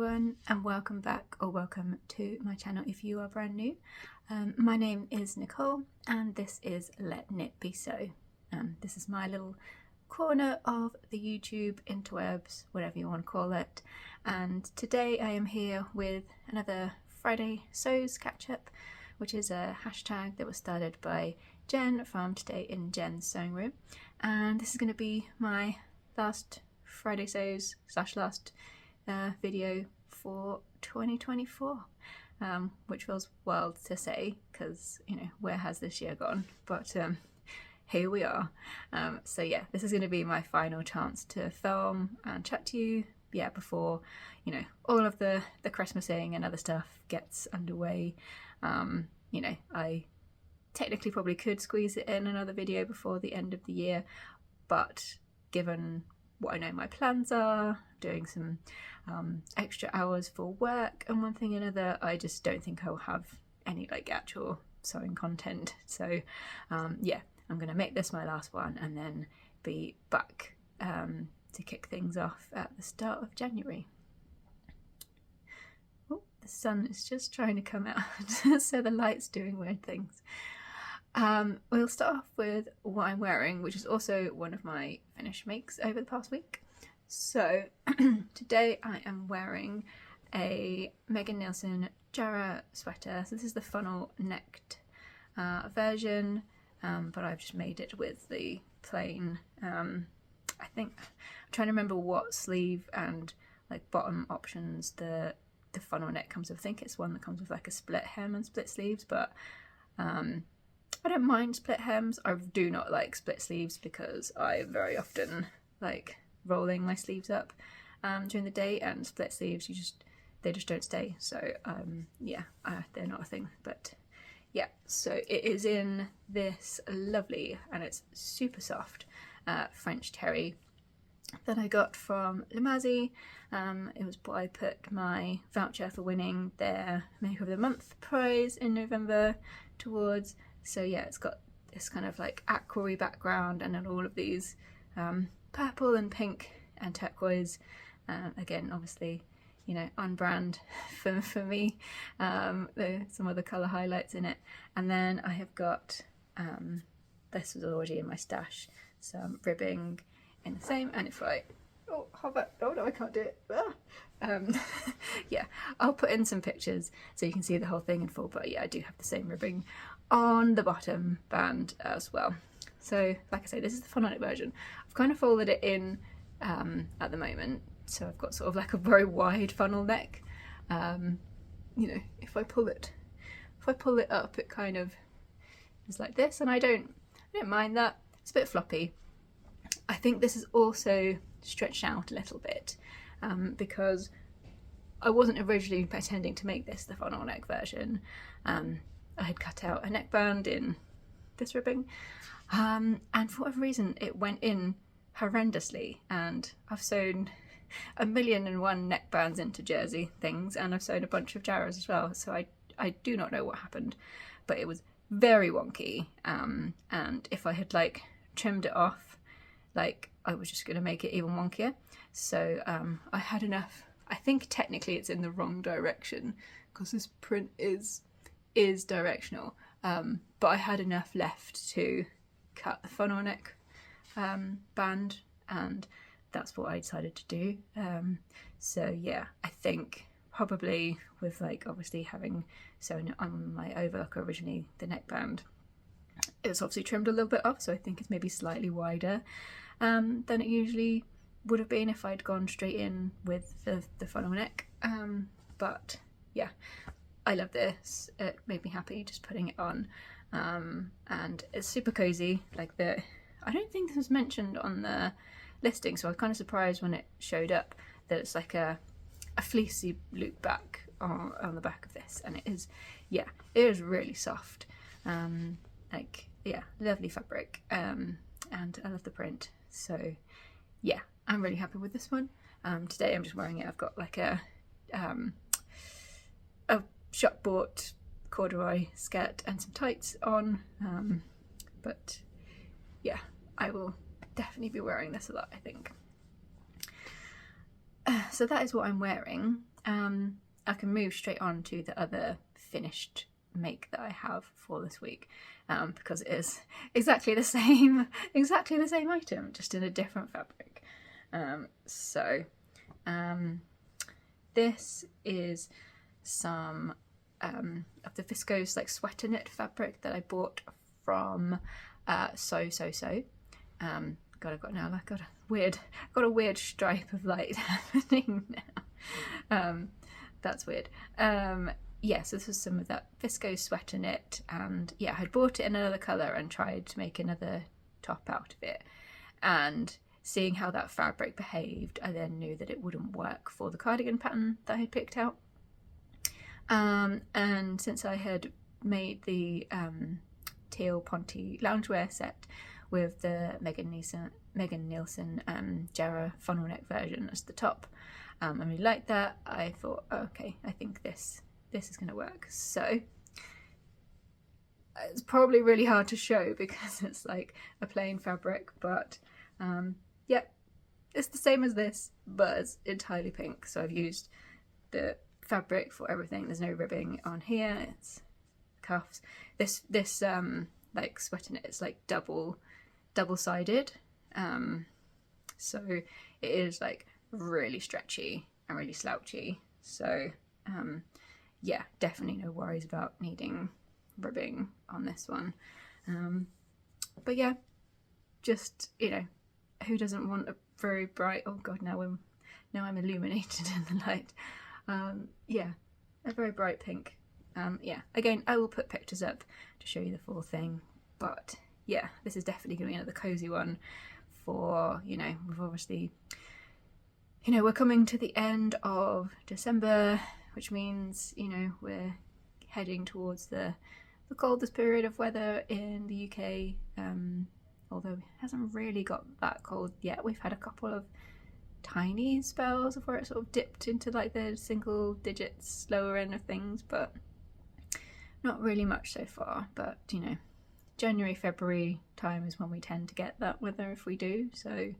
everyone, and welcome back, or welcome to my channel if you are brand new. My name is Nicole and this is Let Knit Be Sew. This is my little corner of the YouTube interwebs, whatever you want to call it, and today I am here with another Friday Sews catch up, which is a hashtag that was started by Jen from Today in Jen's Sewing Room, and this is going to be my last Friday Sews / last video for 2024, which feels wild to say because, you know, where has this year gone? But here we are. So yeah, this is going to be my final chance to film and chat to you, before, you know, all of the Christmasing and other stuff gets underway. You know, I technically probably could squeeze it in another video before the end of the year, but given what I know my plans are, doing some extra hours for work and one thing and another, I just don't think I'll have any like actual sewing content. So yeah, I'm gonna make this my last one and then be back to kick things off at the start of January. Oh, the sun is just trying to come out so the light's doing weird things. We'll start off with what I'm wearing, which is also one of my finish makes over the past week. So today I am wearing a Megan Nielsen Jarrah sweater. So this is the funnel necked version, but I've just made it with the plain, I think, I'm trying to remember what sleeve and like bottom options the funnel neck comes with. I think it's one that comes with like a split hem and split sleeves, but I don't mind split hems. I do not like split sleeves because I very often like rolling my sleeves up during the day, and split sleeves they just don't stay. So yeah, they're not a thing. But yeah, so it is in this lovely, and it's super soft, French terry that I got from Lamazi. It was what I put my voucher for winning their Make of the Month prize in November towards. So yeah, it's got this kind of like aqua-y background and then all of these purple and pink and turquoise. Again, obviously, you know, on brand for me. There's some other colour highlights in it. And then I have got, this was already in my stash, some ribbing in the same. And if I, oh no, I can't do it. Yeah, I'll put in some pictures so you can see the whole thing in full, but yeah, I do have the same ribbing on the bottom band as well. So like I say, this is the funnel neck version. I've kind of folded it in at the moment, so I've got sort of like a very wide funnel neck. You know, if I pull it up, it kind of is like this, and I don't mind that. It's a bit floppy. I think this is also stretched out a little bit because I wasn't originally pretending to make this the funnel neck version. I had cut out a neckband in this ribbing, and for whatever reason it went in horrendously, and I've sewn 1,000,001 neckbands into jersey things, and I've sewn a bunch of Jarrahs as well, so I do not know what happened, but it was very wonky, and if I had like trimmed it off, like I was just going to make it even wonkier. So I had enough. I think technically it's in the wrong direction because this print is directional, but I had enough left to cut the funnel neck band, and that's what I decided to do. So yeah, I think probably with like obviously having sewn it on my overlock originally, the neckband, it's obviously trimmed a little bit off, so I think it's maybe slightly wider than it usually would have been if I'd gone straight in with the funnel neck. But yeah, I love this. It made me happy just putting it on, and it's super cozy. Like I don't think this was mentioned on the listing, so I was kind of surprised when it showed up that it's like a fleecy loop back on the back of this, and it is really soft. Like yeah, lovely fabric, and I love the print. So yeah, I'm really happy with this one. Today I'm just wearing it. I've got like a shop bought corduroy skirt and some tights on, but yeah, I will definitely be wearing this a lot, I think. So that is what I'm wearing. I can move straight on to the other finished make that I have for this week, because it is exactly the same item, just in a different fabric. This is some of the viscose like sweater knit fabric that I bought from So. God, I've got a weird stripe of light happening now. That's weird. Yeah, so this was some of that viscose sweater knit, and yeah, I had bought it in another colour and tried to make another top out of it, and seeing how that fabric behaved, I then knew that it wouldn't work for the cardigan pattern that I had picked out. And since I had made the teal Ponte loungewear set with the Megan Nielsen Jarrah funnel neck version as the top, I really liked that. I thought, oh, okay, I think this is going to work. So it's probably really hard to show because it's like a plain fabric, but yeah, it's the same as this, but it's entirely pink. So I've used the fabric for everything. There's no ribbing on here. It's cuffs. This like sweater knit, it's like double-sided, so it is like really stretchy and really slouchy. So yeah, definitely no worries about needing ribbing on this one. But yeah, just, you know, who doesn't want a very bright, oh god, now I'm illuminated in the light. Yeah, a very bright pink. Yeah, again, I will put pictures up to show you the full thing, but yeah, this is definitely going to be another cozy one for, you know, we've obviously, you know, we're coming to the end of December, which means, you know, we're heading towards the coldest period of weather in the UK, although it hasn't really got that cold yet. We've had a couple of tiny spells of where it sort of dipped into like the single digits lower end of things, but not really much so far. But, you know, January, February time is when we tend to get that weather if we do. So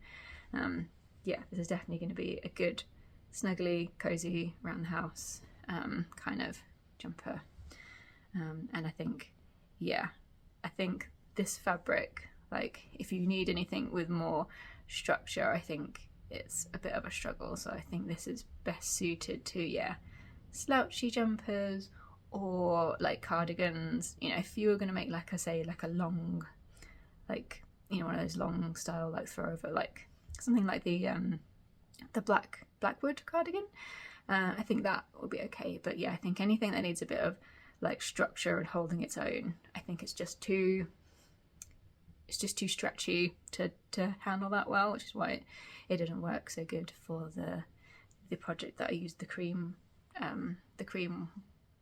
yeah, this is definitely going to be a good snuggly, cozy around the house kind of jumper. And I think, yeah, I think this fabric, like if you need anything with more structure, I think it's a bit of a struggle. So I think this is best suited to, yeah, slouchy jumpers or like cardigans. You know, if you were going to make, like I say, like a long, like, you know, one of those long style like throw over, like something like the Blackwood cardigan, I think that would be okay. But yeah, I think anything that needs a bit of like structure and holding its own, I think it's just too stretchy to handle that well, which is why it didn't work so good for the project that I used the cream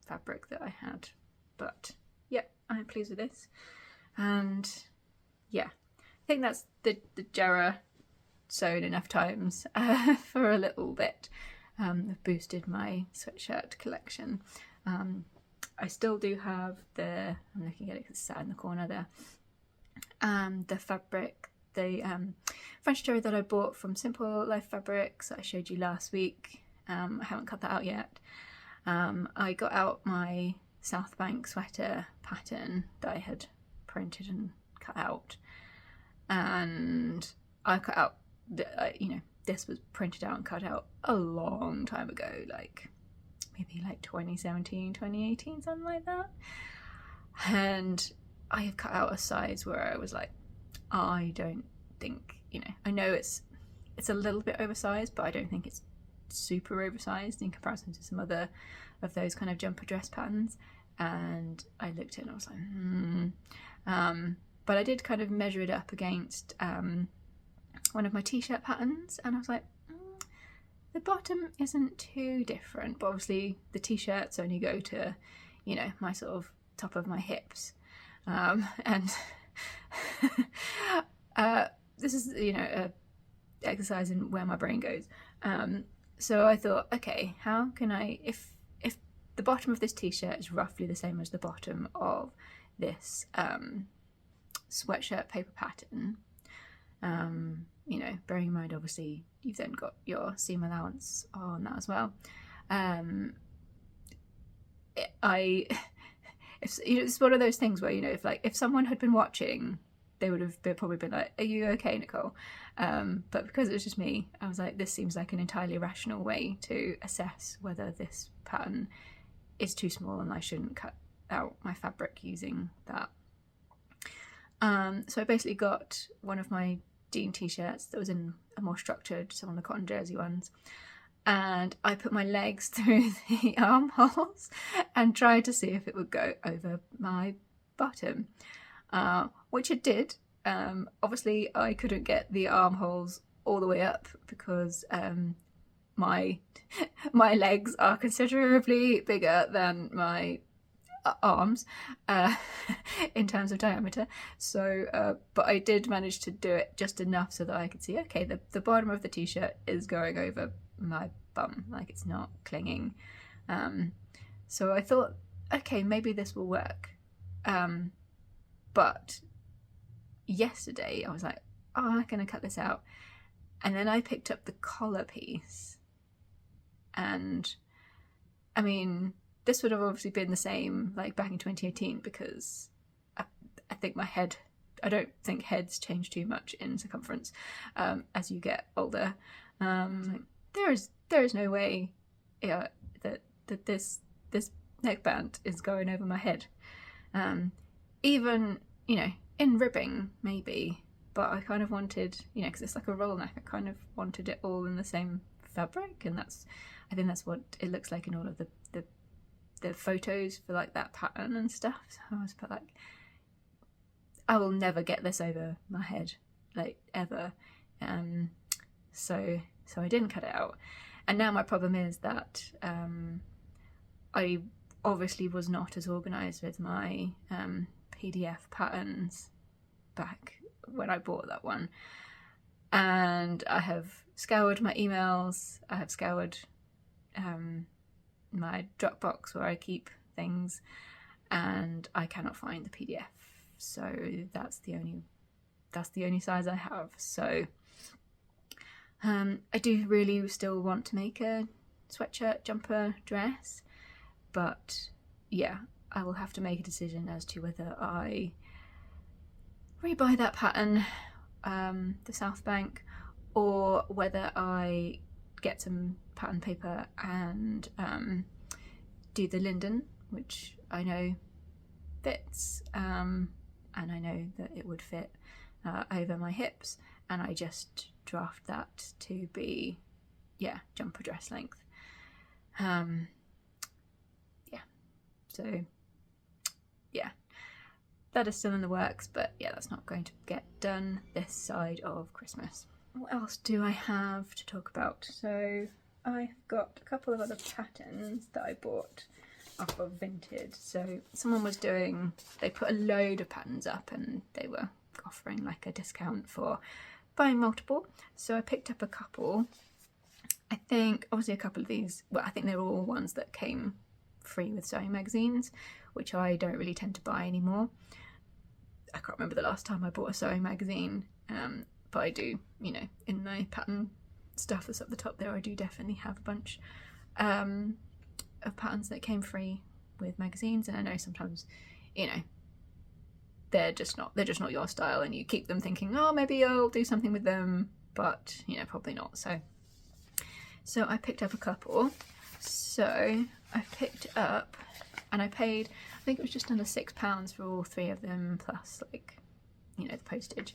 fabric that I had. But yeah, I'm pleased with this, and yeah, I think that's the Jarrah sewn enough times for a little bit. I've boosted my sweatshirt collection. I still do have I'm looking at it because it's sat in the corner there. The fabric, the French terry that I bought from Simple Life Fabrics that I showed you last week. I haven't cut that out yet. I got out my South Bank sweater pattern that I had printed and cut out, and I cut out you know, this was printed out and cut out a long time ago, like maybe like 2017, 2018, something like that. And I have cut out a size where I was like, I don't think, you know, I know it's a little bit oversized, but I don't think it's super oversized in comparison to some other of those kind of jumper dress patterns. And I looked at it and I was like, but I did kind of measure it up against one of my t-shirt patterns, and I was like, the bottom isn't too different, but obviously the t-shirts only go to, you know, my sort of top of my hips, and this is, you know, a exercise in where my brain goes. So I thought, okay, how can I, if the bottom of this t-shirt is roughly the same as the bottom of this sweatshirt paper pattern, you know, bearing in mind obviously you've then got your seam allowance on that as well, It's one of those things where, you know, if someone had been watching, they would have probably been like, "Are you okay, Nicole?" But because it was just me, I was like, this seems like an entirely rational way to assess whether this pattern is too small and I shouldn't cut out my fabric using that. So I basically got one of my jean t-shirts that was in a more structured, some of the cotton jersey ones, and I put my legs through the armholes and tried to see if it would go over my bottom, which it did. Obviously I couldn't get the armholes all the way up because my legs are considerably bigger than my arms in terms of diameter, so but I did manage to do it just enough so that I could see, okay, the bottom of the t-shirt is going over my bum, like it's not clinging. So I thought, okay, maybe this will work. But yesterday I was like, oh, I'm gonna cut this out, and then I picked up the collar piece, and I mean, this would have obviously been the same like back in 2018 because I think I don't think heads change too much in circumference as you get older. There is no way that this neckband is going over my head. Even, you know, in ribbing maybe, but I kind of wanted, you know, because it's like a roll neck, I kind of wanted it all in the same fabric, and I think that's what it looks like in all of the photos for like that pattern and stuff. So I was like, I will never get this over my head, like ever. So I didn't cut it out, and now my problem is that I obviously was not as organised with my PDF patterns back when I bought that one, and I have scoured my emails, I have scoured my Dropbox where I keep things, and I cannot find the PDF. So that's the only size I have. So I do really still want to make a sweatshirt jumper dress, but yeah, I will have to make a decision as to whether I rebuy that pattern, the South Bank, or whether I get some pattern paper and do the linden, which I know fits, and I know that it would fit over my hips, and I just draft that to be, yeah, jumper dress length. So yeah, that is still in the works, but yeah, that's not going to get done this side of Christmas. What else do I have to talk about? So I've got a couple of other patterns that I bought off of Vinted. So someone was they put a load of patterns up and they were offering like a discount for buying multiple. So I picked up a couple. I think obviously a couple of these, well, I think they're all ones that came free with sewing magazines, which I don't really tend to buy anymore. I can't remember the last time I bought a sewing magazine, but I do, you know, in the pattern stuff that's up the top there, I do definitely have a bunch of patterns that came free with magazines, and I know sometimes, you know, they're just not your style, and you keep them thinking, oh, maybe I'll do something with them, but you know, probably not. So I picked up a couple. So I picked up, and I paid, I think it was just under £6 for all three of them, plus like, you know, the postage.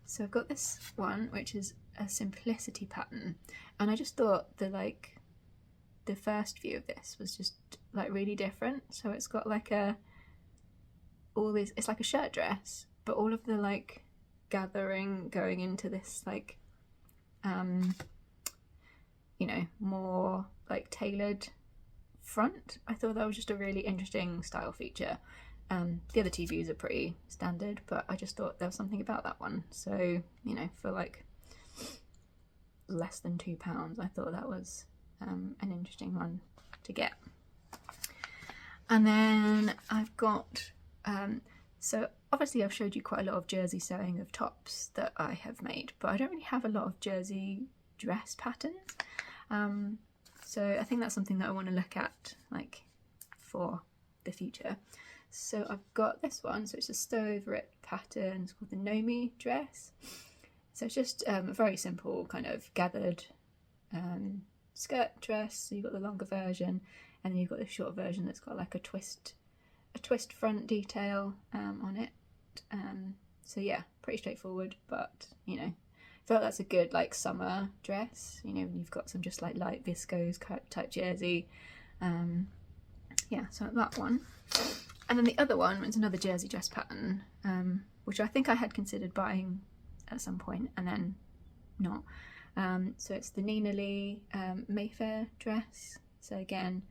So I've got this one, which is a simplicity pattern, and I just thought the first view of this was just like really different. So it's got like it's like a shirt dress, but all of the like gathering going into this like you know, more like tailored front. I thought that was just a really interesting style feature. The other two views are pretty standard, but I just thought there was something about that one. So, you know, for like less than £2, I thought that was an interesting one to get. And then I've got, so obviously I've showed you quite a lot of jersey sewing of tops that I have made, but I don't really have a lot of jersey dress patterns. So I think that's something that I want to look at like for the future. So I've got this one, so it's a stow over it pattern. It's called the Nomi dress. So it's just a very simple kind of gathered skirt dress. So you've got the longer version, and then you've got the short version that's got like a twist front detail on it. So yeah, pretty straightforward, but you know, I feel like that's a good like summer dress. You know, when you've got some just like light viscose type jersey. Yeah, so that one. And then the other one was another jersey dress pattern, which I think I had considered buying at some point and then not. So it's the Nina Lee Mayfair dress. So again,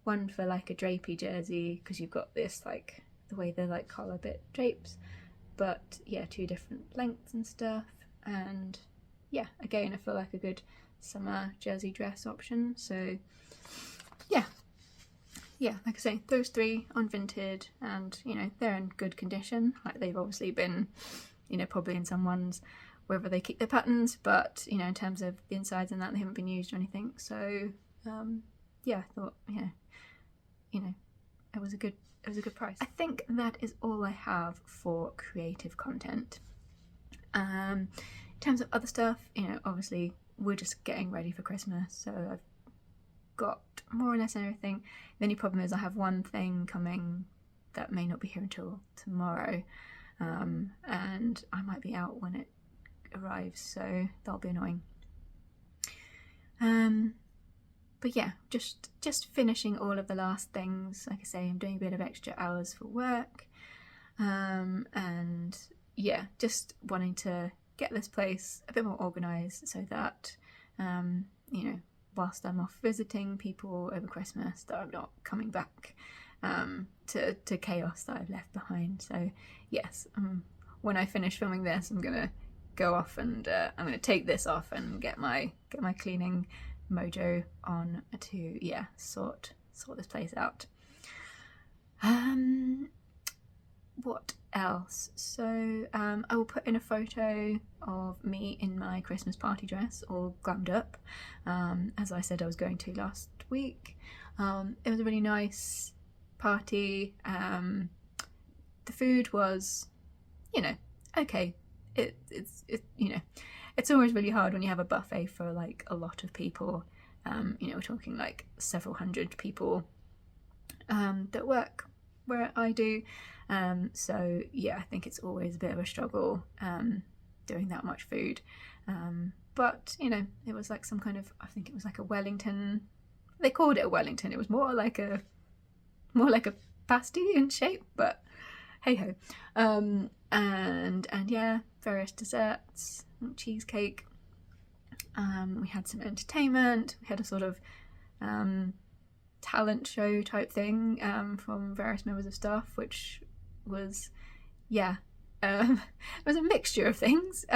one for like a drapey jersey, because you've got this like the way the like collar bit drapes, but yeah, 2 different lengths and stuff. And yeah, again, I feel like a good summer jersey dress option. So yeah, like I say, those 3 on Vinted, and you know, they're in good condition. Like they've obviously been, you know, probably in some ones wherever they keep their patterns, but you know, in terms of the insides and that, they haven't been used or anything. So yeah, I thought, you know, it was a good price. I think that is all I have for creative content. In terms of other stuff, you know, obviously we're just getting ready for Christmas, so I've got more or less everything. The only problem is I have one thing coming that may not be here until tomorrow, and I might be out when it arrives, so that'll be annoying. But yeah, just finishing all of the last things. Like I say, I'm doing a bit of extra hours for work, and yeah, just wanting to get this place a bit more organised so that you know, whilst I'm off visiting people over Christmas, that I'm not coming back to chaos that I've left behind. So yes, when I finish filming this, I'm gonna go off and I'm gonna take this off and get my cleaning mojo on to sort this place out. What else? So I will put in a photo of me in my Christmas party dress, all glammed up, as I said I was going to last week. It was a really nice party. The food was, you know, okay. It's you know, it's always really hard when you have a buffet for like a lot of people. You know, we're talking like several hundred people that work where I do. So yeah, I think it's always a bit of a struggle doing that much food. But you know, it was like some kind of, I think it was like a Wellington. They called it a Wellington. It was more like a pasty in shape, but hey ho. And yeah, various desserts, cheesecake. We had some entertainment. We had a sort of talent show type thing from various members of staff, which was it was a mixture of things,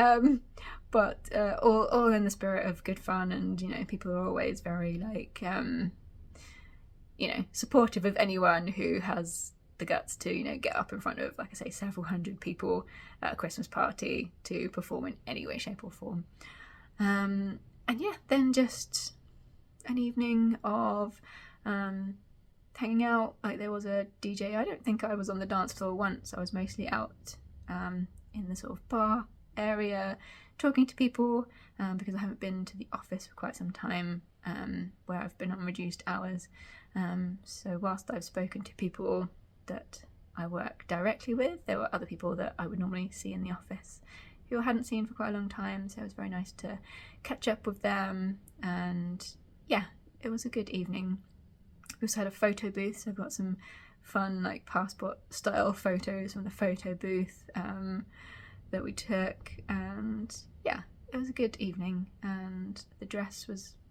but all in the spirit of good fun. And you know, people are always very like you know, supportive of anyone who has the guts to, you know, get up in front of, like I say, several hundred people at a Christmas party to perform in any way, shape or form. And yeah, then just an evening of hanging out. Like there was a DJ. I don't think I was on the dance floor once. I was mostly out in the sort of bar area talking to people, because I haven't been to the office for quite some time, where I've been on reduced hours. So whilst I've spoken to people that I work directly with, there were other people that I would normally see in the office who I hadn't seen for quite a long time, so it was very nice to catch up with them. And yeah, it was a good evening. We also had a photo booth, so I've got some fun like passport style photos from the photo booth that we took. And yeah, it was a good evening, and the dress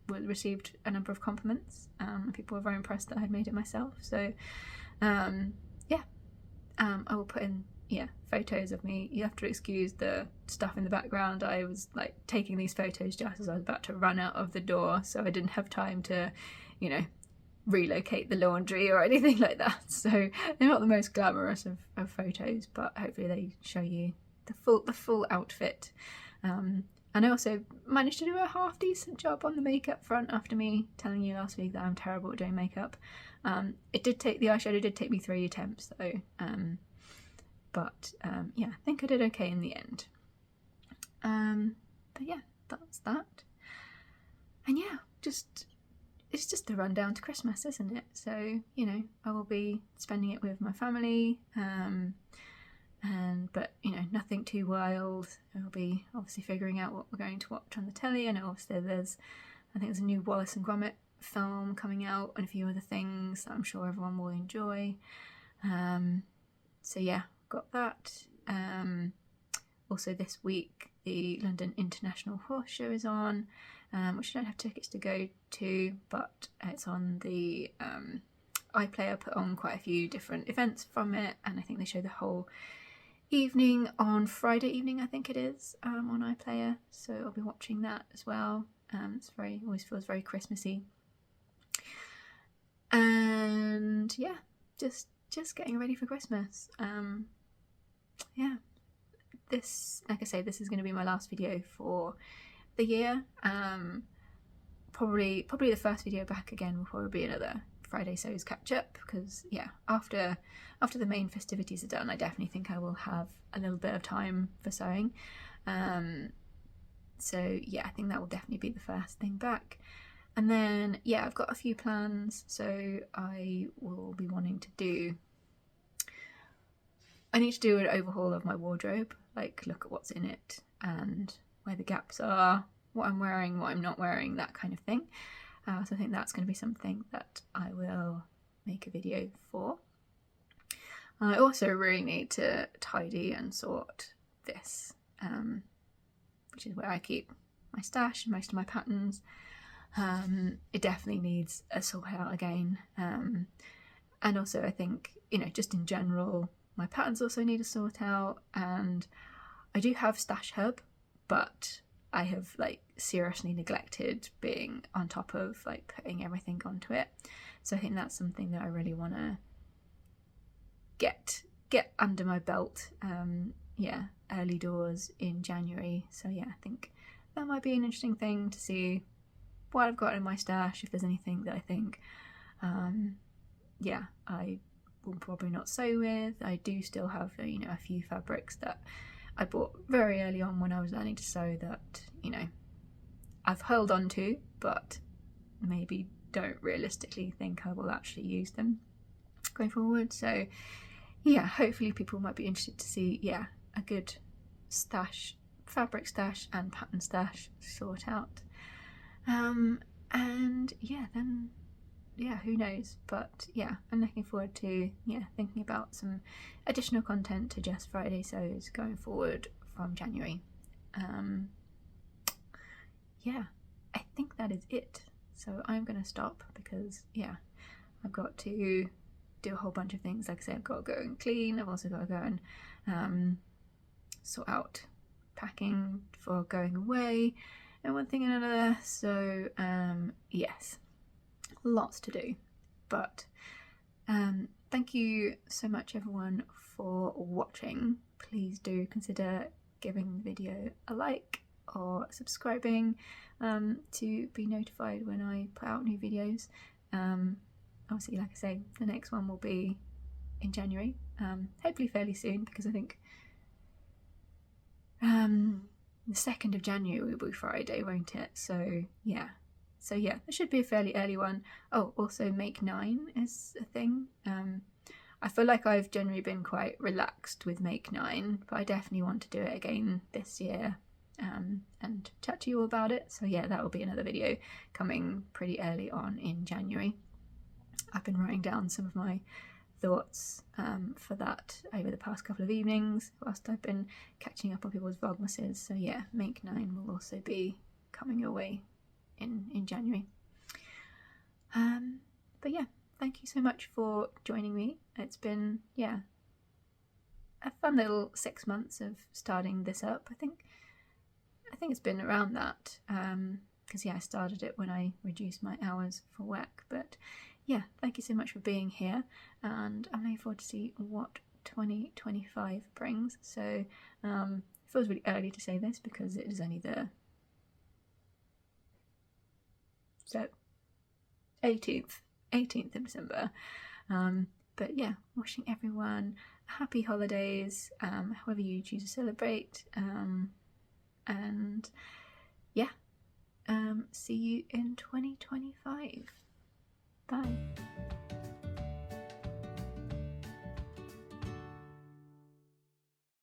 received a number of compliments. People were very impressed that I had made it myself. So I will put in photos of me. You have to excuse the stuff in the background. I was like taking these photos just as I was about to run out of the door, so I didn't have time to, you know, relocate the laundry or anything like that. So they're not the most glamorous of photos, but hopefully they show you the full outfit. And I also managed to do a half decent job on the makeup front after me telling you last week that I'm terrible at doing makeup. The eyeshadow did take me 3 attempts though, but yeah, I think I did okay in the end. But yeah, that's that. And yeah, it's just a rundown to Christmas, isn't it? So, you know, I will be spending it with my family, but you know, nothing too wild. I'll be obviously figuring out what we're going to watch on the telly. I know obviously I think there's a new Wallace and Gromit film coming out and a few other things that I'm sure everyone will enjoy. So yeah, got that. Also this week the London International Horse Show is on, which I don't have tickets to go to, but it's on the iPlayer put on quite a few different events from it, and I think they show the whole evening on Friday evening, I think it is, on iPlayer, so I'll be watching that as well. Always feels very Christmassy. And yeah, just getting ready for Christmas. Yeah, like I say, this is going to be my last video for the year. Probably the first video back again will probably be another Friday Sews catch up, because yeah, after the main festivities are done, I definitely think I will have a little bit of time for sewing. So yeah, I think that will definitely be the first thing back. And then yeah, I've got a few plans. So I will be wanting to do, I need to do an overhaul of my wardrobe, like look at what's in it and where the gaps are, what I'm wearing, what I'm not wearing, that kind of thing. So I think that's going to be something that I will make a video for. I also really need to tidy and sort this, which is where I keep my stash and most of my patterns. It definitely needs a sort out again. And also I think, you know, just in general, my patterns also need a sort out, and I do have Stash Hub, but I have like seriously neglected being on top of like putting everything onto it. So I think that's something that I really want to get under my belt. Yeah, early doors in January. So yeah, I think that might be an interesting thing to see what I've got in my stash, if there's anything that I think yeah, I will probably not sew with. I do still have, you know, a few fabrics that I bought very early on when I was learning to sew that, you know, I've held on to, but maybe don't realistically think I will actually use them going forward. So yeah, hopefully people might be interested to see, yeah, a good stash, fabric stash and pattern stash sort out. And yeah, then yeah, who knows, but yeah, I'm looking forward to thinking about some additional content to Just Friday Sews going forward from January. Yeah, I think that is it. So I'm gonna stop because yeah, I've got to do a whole bunch of things. Like I say, I've got to go and clean. I've also got to go and sort out packing for going away and one thing and another. So yes, lots to do, but thank you so much everyone for watching. Please do consider giving the video a like or subscribing to be notified when I put out new videos. Obviously, like I say, the next one will be in January, hopefully fairly soon, because I think the 2nd of January will be Friday, won't it? So yeah, it should be a fairly early one. Oh, also Make 9 is a thing. I feel like I've generally been quite relaxed with Make 9, but I definitely want to do it again this year and chat to you all about it. So yeah, that will be another video coming pretty early on in January. I've been writing down some of my thoughts for that over the past couple of evenings whilst I've been catching up on people's vlogmases. So yeah, Make 9 will also be coming your way in January. But yeah, thank you so much for joining me. It's been a fun little 6 months of starting this up. I think it's been around that, because yeah, I started it when I reduced my hours for work. But yeah, thank you so much for being here, and I'm looking forward to see what 2025 brings. So it feels really early to say this because it is only the So 18th of December. But yeah, wishing everyone happy holidays, however you choose to celebrate. And yeah, see you in 2025. Bye.